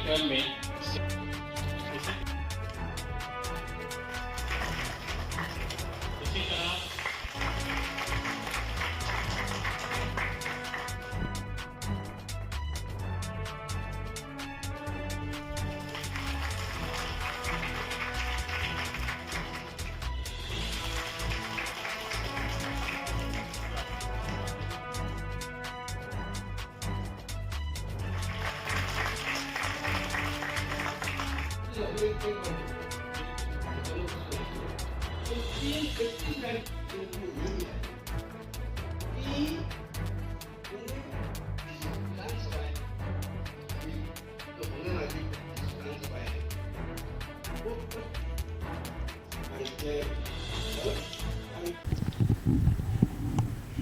कार्यक्रम में इसी तरह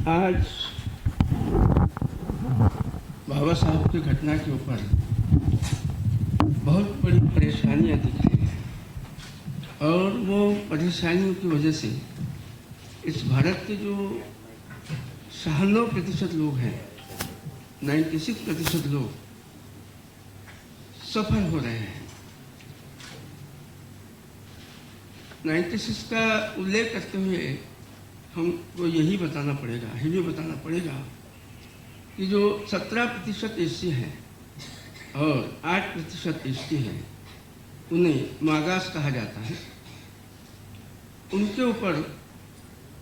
आज बाबा साहब की घटना के ऊपर बहुत बड़ी परेशानियां दिख रही हैं और वो परेशानियों की वजह से इस भारत के जो 96% लोग हैं, 96% लोग सफल हो रहे हैं। 96 का उल्लेख करते हुए हमको यही बताना पड़ेगा, ये बताना पड़ेगा कि जो 17% एससी हैं और 8% एसटी हैं, उन्हें मागास कहा जाता है। उनके ऊपर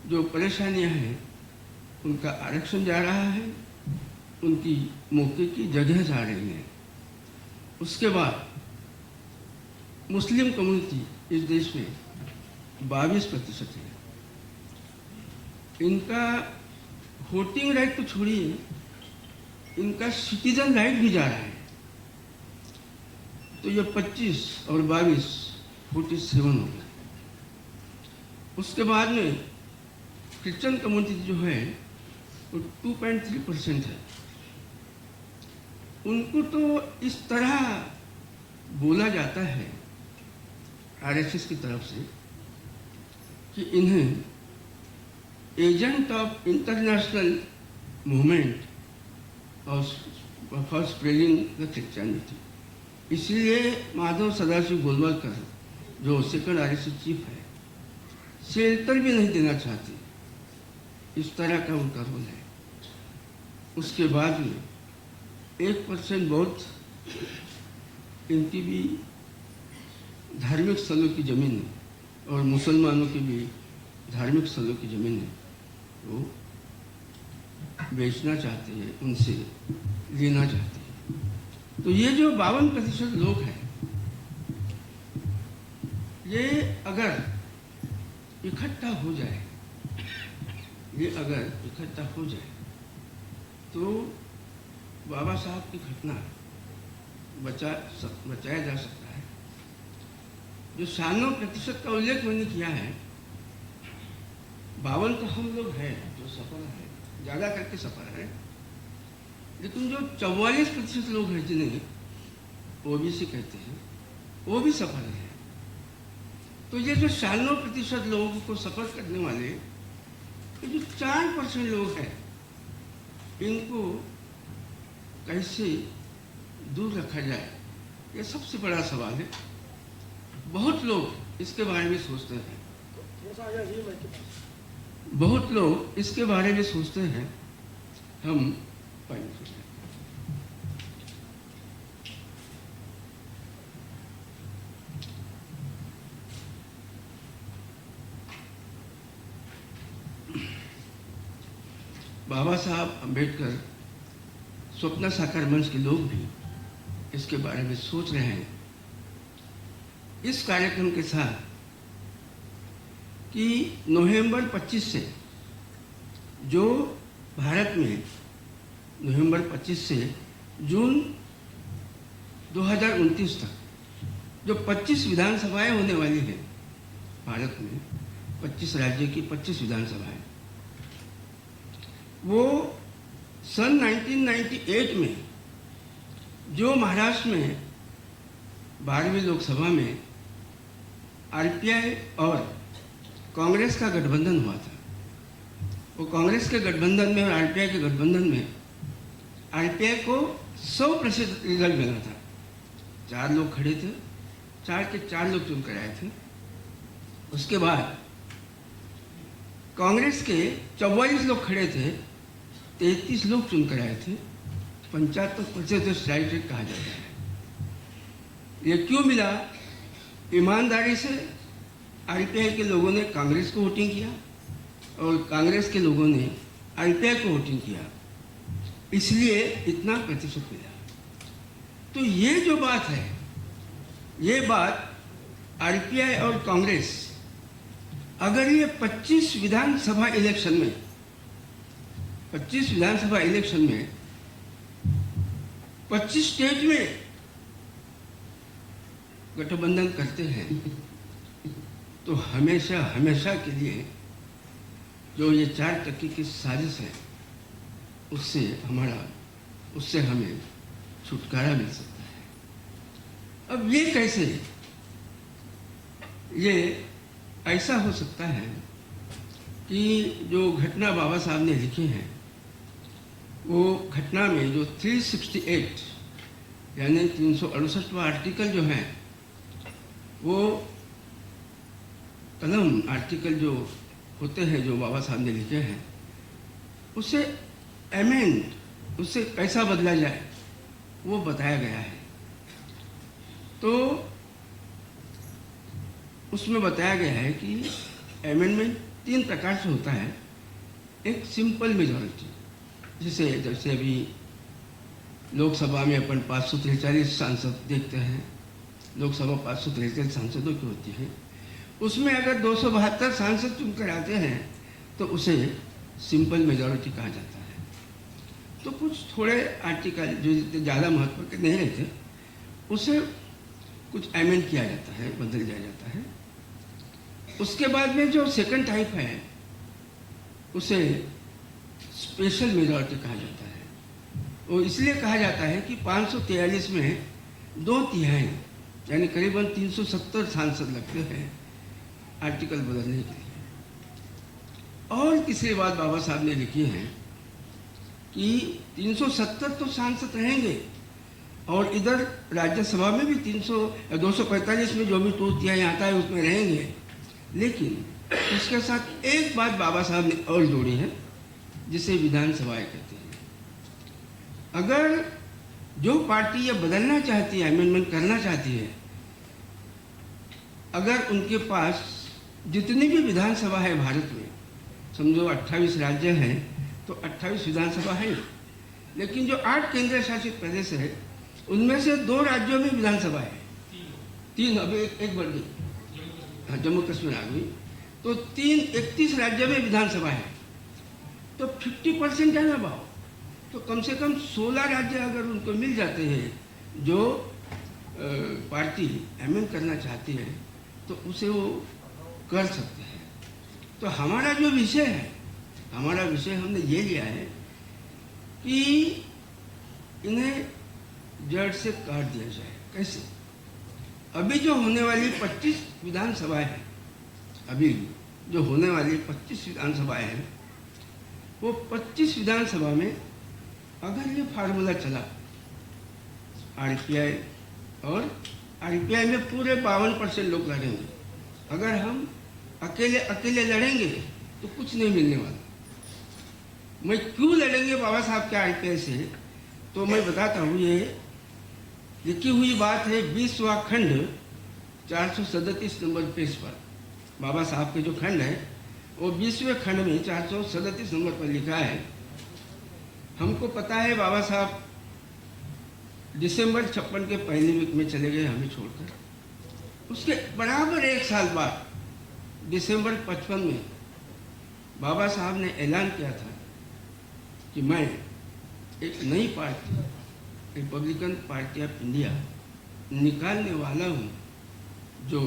जो परेशानियां हैं, उनका आरक्षण जा रहा है, उनकी मौके की जगह जा रही है। उसके बाद मुस्लिम कम्युनिटी इस देश में 22% है। इनका वोटिंग राइट तो छोड़िए, इनका सिटीजन राइट भी जा रहा है। तो ये 25 और 22 47 हो गया। उसके बाद में क्रिश्चियन कम्युनिटी जो है वो 2.3% है। उनको तो इस तरह बोला जाता है आरएसएस की तरफ से कि इन्हें agent of international movement for spreading the Christianity. इसलिए माधव सदाशिव गोलवलकर जो सेकंड आरएसएस चीफ है, शेल्टर भी नहीं देना चाहते। इस तरह का उनका रोल है। उसके बाद में 1% बहुत इनकी भी धार्मिक स्थलों की जमीन है और मुसलमानों की भी धार्मिक स्थलों की जमीन है, वो बेचना चाहते हैं, उनसे लेना चाहते हैं। तो ये जो 52% लोग हैं, ये अगर इकट्ठा हो जाए, तो बाबा साहब की घटना बचाया जा सकता है। जो 96% का उल्लेख मैंने किया है, 52 तो हम लोग हैं जो सफल है, ज़्यादा करके सफल है। लेकिन जो 44% लोग हैं जिन्हें ओबीसी कहते हैं, वो भी सफल है। तो ये जो 96% लोगों को सफल करने वाले ये जो 4% लोग हैं, इनको कैसे दूर रखा जाए, ये सबसे बड़ा सवाल है। बहुत लोग इसके बारे में सोचते हैं, हम बाबा साहब अम्बेडकर स्वप्न साकार मंच के लोग भी इसके बारे में सोच रहे हैं। इस कार्यक्रम के साथ कि नवंबर 25 से जो भारत में नवंबर 25 से जून 2029 तक जो 25 विधानसभाएं होने वाली हैं भारत में, 25 राज्य की 25 विधानसभाएं, वो सन 1998 में जो महाराष्ट्र में 12वीं लोकसभा में आरपीआई और कांग्रेस का गठबंधन हुआ था, वो कांग्रेस के गठबंधन में और आरपीआई के गठबंधन में आरपीआई को 100% रिजल्ट मिला था 4 लोग खड़े थे, 4 के 4 लोग चुनकर आए थे। उसके बाद कांग्रेस के 44 लोग खड़े थे, 33 लोग चुनकर आए थे। 75% स्ट्राइक रेट कहा जाता है। ये क्यों मिला? ईमानदारी से आरपीआई के लोगों ने कांग्रेस को वोटिंग किया और कांग्रेस के लोगों ने आरपीआई को वोटिंग किया, इसलिए इतना प्रतिशत मिला। तो ये जो बात है, ये बात आरपीआई और कांग्रेस, अगर ये 25 विधानसभा इलेक्शन में 25 स्टेट में गठबंधन करते हैं, तो हमेशा हमेशा के लिए जो ये 4% की साजिश है, उससे हमें छुटकारा मिल सकता है। अब ये कैसे? ये ऐसा हो सकता है कि जो घटना बाबा साहब ने लिखी है, वो घटना में जो 368 यानी 368वां आर्टिकल जो है, वो कलम आर्टिकल जो होते हैं जो बाबा साहब ने लिखे हैं, उसे अमेंड, उससे कैसा बदला जाए वो बताया गया है। तो उसमें बताया गया है कि अमेंडमेंट 3 प्रकार से होता है। एक सिंपल मेजॉरिटी, जैसे अभी लोकसभा में अपन 543 सांसद देखते हैं, लोकसभा 543 सांसदों की होती है। उसमें अगर 272 सांसद चुनकर आते हैं तो उसे सिंपल मेजॉरिटी कहा जाता है। तो कुछ थोड़े आर्टिकल जो ज़्यादा महत्व के नहीं रहते, उसे कुछ अमेंड किया जाता है, बदल दिया जाता है। उसके बाद में जो सेकंड टाइप है, उसे स्पेशल मेजॉरिटी कहा जाता है। वो इसलिए कहा जाता है कि 543 में 2/3 यानी करीबन 370 सांसद लगते हैं आर्टिकल बदलने के लिए। और तीसरी बात बाबा साहब ने लिखी है कि 370 तो सांसद रहेंगे, और इधर राज्यसभा में भी 245 में जो भी 2/3 आता है उसमें रहेंगे। लेकिन उसके साथ एक बात बाबा साहब ने और जोड़ी है, जिसे विधानसभाएं कहते हैं। अगर जो पार्टी ये बदलना चाहती है, अमेंडमेंट करना चाहती है, अगर उनके पास जितनी भी विधानसभा है भारत में, समझो 28 राज्य हैं, तो 28 विधानसभा है, लेकिन जो 8 केंद्र शासित प्रदेश है, उनमें से 2 राज्यों में विधानसभा है, 3 अभी एक बढ़ गई, हाँ जम्मू कश्मीर आ गई, तो 31 राज्यों में विधानसभा है। तो 50% है ना भाव, तो कम से कम 16 राज्य अगर उनको मिल जाते हैं जो पार्टी अमेंड करना चाहती है, तो उसे वो कर सकते हैं। तो हमारा जो विषय है, हमारा विषय हमने ये लिया है कि इन्हें जड़ से काट दिया जाए। कैसे? अभी जो होने वाली 25 विधानसभाएं हैं, अभी जो होने वाली 25 विधानसभाएं हैं, वो 25 विधानसभा में अगर ये फार्मूला चला, आरपीआई और आरपीआई में पूरे 52% लोग लड़ेंगे। अगर हम अकेले लड़ेंगे तो कुछ नहीं मिलने वाला। मैं क्यों लड़ेंगे बाबा साहब के आरपीआई से, तो मैं बताता हूँ। ये लिखी हुई बात है 20वां खंड 437 नंबर पेज पर। बाबा साहब के जो खंड है वो 20वें खंड में 437 नंबर पर लिखा है। हमको पता है बाबा साहब दिसंबर 56 के पहले वीक में चले गए हमें छोड़कर। उसके बराबर 1 साल बाद दिसंबर 55 में बाबा साहब ने ऐलान किया था कि मैं एक नई party, Republican party of India निकालने वाला हूँ, जो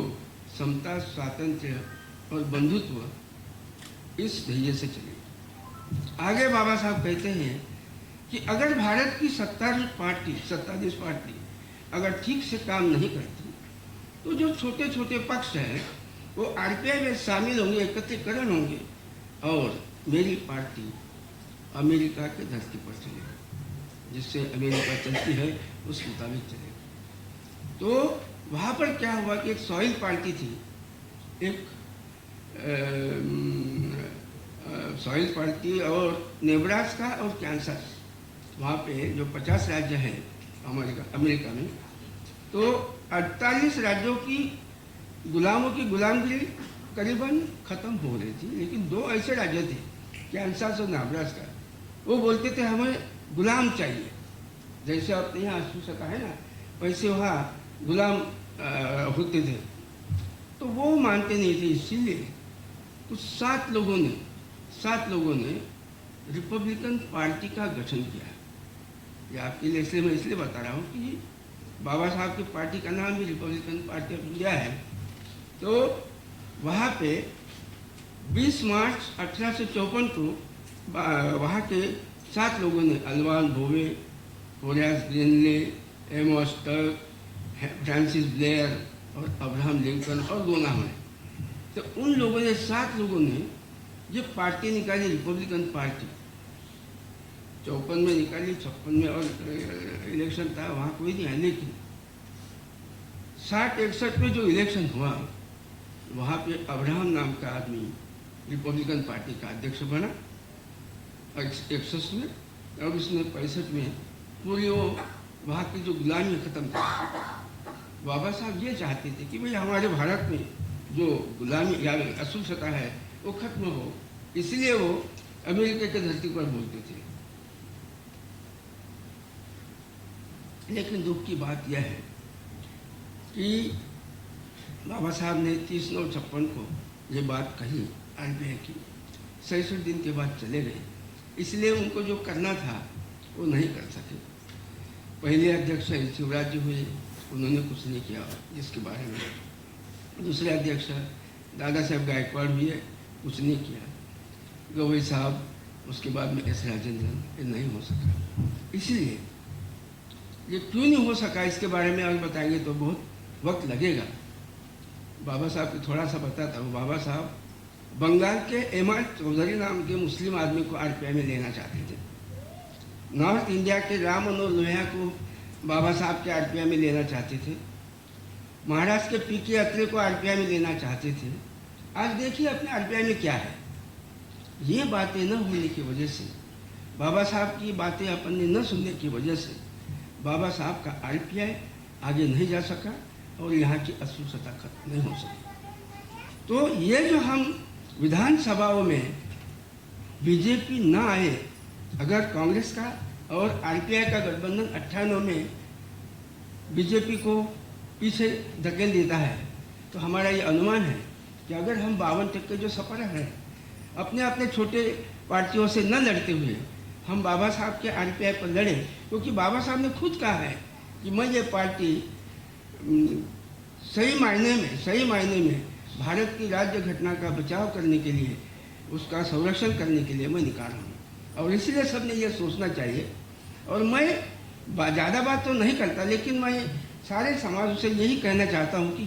समता, स्वातंत्र्य और बंधुत्व इस ध्येय से चले। आगे बाबा साहब कहते हैं कि अगर भारत की सत्ताधीश पार्टी अगर ठीक से काम नहीं करती, तो जो छोटे छोटे पक्ष हैं वो आरपीआई में शामिल होंगे, एकत्रीकरण होंगे, और मेरी पार्टी अमेरिका के धरती पर चलेगी, जिससे अमेरिका चलती है उस मुताबिक चलेगी। तो वहाँ पर क्या हुआ कि एक सॉइल पार्टी थी, एक सॉइल पार्टी, और नेब्रास्का और कैंसस, वहाँ पे जो 50 राज्य हैं अमेरिका में, तो 48 राज्यों की गुलामों की गुलामगिरी करीबन ख़त्म हो रही थी, लेकिन 2 ऐसे राज्य थे, कैंसस और नेब्रास्का, वो बोलते थे हमें गुलाम चाहिए। जैसे अपने यहाँ अस्पृश्यता है ना, वैसे वहाँ गुलाम होते थे, तो वो मानते नहीं थे। इसीलिए कुछ 7 लोगों ने रिपब्लिकन पार्टी का गठन किया। ये आपके लिए इसलिए मैं इसलिए बता रहा हूँ कि बाबा साहब की पार्टी का नाम भी रिपब्लिकन पार्टी ऑफ इंडिया है। तो वहाँ पे 20 मार्च 1854 को वहाँ के 7 लोगों ने, Alvan Bovay, Horace Greeley, Amos Tuck, Francis Blair और अब्राहम लिंकन और लोनावाले, तो उन लोगों ने 7 लोगों ने ये पार्टी निकाली, रिपब्लिकन पार्टी। 54 में निकाली, 56 में और इलेक्शन था, वहाँ कोई नहीं आया। लेकिन 60-61 में जो इलेक्शन हुआ, वहाँ पे अब्राहम नाम का आदमी रिपब्लिकन पार्टी का अध्यक्ष बना 61 में, और उसने 65 में पूरी वो वहाँ की जो गुलामी खत्म की। बाबा साहब ये चाहते थे कि भाई हमारे भारत में जो गुलामी या अस्पृश्यता है वो खत्म हो, इसलिए वो अमेरिका की धरती पर बोलते थे। लेकिन दुख की बात यह है कि बाबा साहब ने 30/9/56 को ये बात कही आरबीआई की, 66 दिन के बाद चले गए, इसलिए उनको जो करना था वो नहीं कर सके। पहले अध्यक्ष शिवराज जी हुए, उन्होंने कुछ नहीं किया जिसके बारे में। दूसरे अध्यक्ष दादा साहब गायकवाड़ हुए, कुछ नहीं किया। गवई साहब, उसके बाद में एस राजेंद्रन, ये नहीं हो सका। इसलिए ये क्यों नहीं हो सका इसके बारे में अगर बताएंगे तो बहुत वक्त लगेगा। बाबा साहब को थोड़ा सा बताता हूँ। बाबा साहब बंगाल के एम.आर. चौधरी नाम के मुस्लिम आदमी को आरपीआई में लेना चाहते थे। नॉर्थ इंडिया के राम मनोहर लोहिया को बाबा साहब के आरपीआई में लेना चाहते थे। महाराष्ट्र के पी.के. अत्रे को आरपीआई में लेना चाहते थे। आज देखिए अपने आरपीआई में क्या है। ये बातें न होने की वजह से, बाबा साहब की बातें अपन ने न सुनने की वजह से बाबा साहब का आरपीआई आगे नहीं जा सका और यहाँ की अस्पृश्यता खत्म नहीं हो सकी। तो ये जो हम विधानसभाओं में बीजेपी ना आए, अगर कांग्रेस का और आरपीआई का गठबंधन 98 में बीजेपी को पीछे धकेल देता है, तो हमारा ये अनुमान है कि अगर हम 52% जो सफर है अपने अपने छोटे पार्टियों से न लड़ते हुए हम बाबा साहब के आरपीआई पर लड़े, क्योंकि बाबा साहब ने खुद कहा है कि मैं ये पार्टी सही मायने में भारत की राज्य घटना का बचाव करने के लिए, उसका संरक्षण करने के लिए मैं निकाल रहा हूँ। और इसलिए सबने ये सोचना चाहिए। और मैं ज़्यादा बात तो नहीं करता, लेकिन मैं सारे समाज से यही कहना चाहता हूँ कि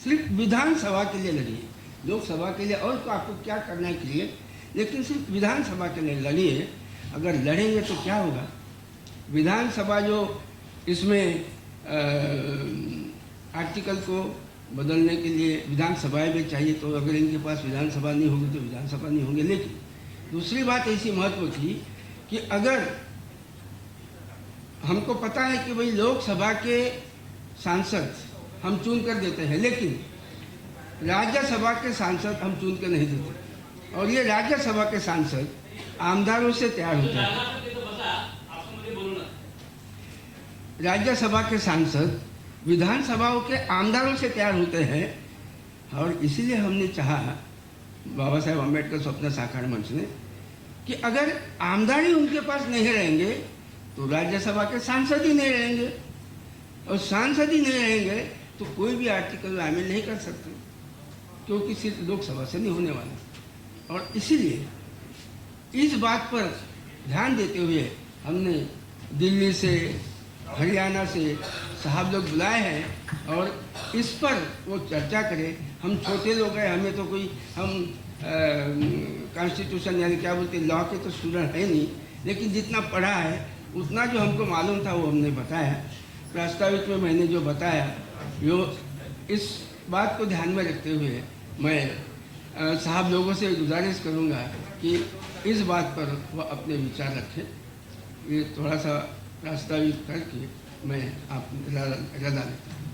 सिर्फ विधानसभा के लिए लड़िए, लोकसभा के लिए और तो आपको क्या करना है के लिए, लेकिन सिर्फ विधानसभा के लिए लड़िए। अगर लड़ेंगे तो क्या होगा, विधानसभा जो इसमें आर्टिकल को बदलने के लिए विधानसभाएं भी चाहिए, तो अगर इनके पास विधानसभा नहीं होगी तो विधानसभा नहीं होंगे। लेकिन दूसरी बात ऐसी महत्व की कि अगर हमको पता है कि भाई लोकसभा के सांसद हम चुन कर देते हैं, लेकिन राज्यसभा के सांसद हम चुन कर नहीं देते, और ये राज्यसभा के सांसद आमदारों से तैयार होते हैं। राज्यसभा के सांसद विधानसभाओं के आमदारों से तैयार होते हैं। और इसीलिए हमने चाहा, बाबा साहेब अम्बेडकर स्वप्न साकार मंच ने, कि अगर आमदार ही उनके पास नहीं रहेंगे तो राज्यसभा के सांसद ही नहीं रहेंगे, और सांसद ही नहीं रहेंगे तो कोई भी आर्टिकल अमेंड नहीं कर सकते, क्योंकि सिर्फ लोकसभा से नहीं होने वाला। और इसीलिए इस बात पर ध्यान देते हुए हमने दिल्ली से, हरियाणा से साहब लोग बुलाए हैं और इस पर वो चर्चा करें। हम छोटे लोग हैं, हमें तो कोई, हम कॉन्स्टिट्यूशन यानी क्या बोलते हैं, लॉ के तो स्टूडेंट है नहीं, लेकिन जितना पढ़ा है उतना जो हमको मालूम था वो हमने बताया। प्रास्ताविक में मैंने जो बताया यो इस बात को ध्यान में रखते हुए मैं साहब लोगों से गुजारिश करूंगा कि इस बात पर वह अपने विचार रखें। ये थोड़ा सा रास्ता भी करके मैं आप रजा लेता हूँ।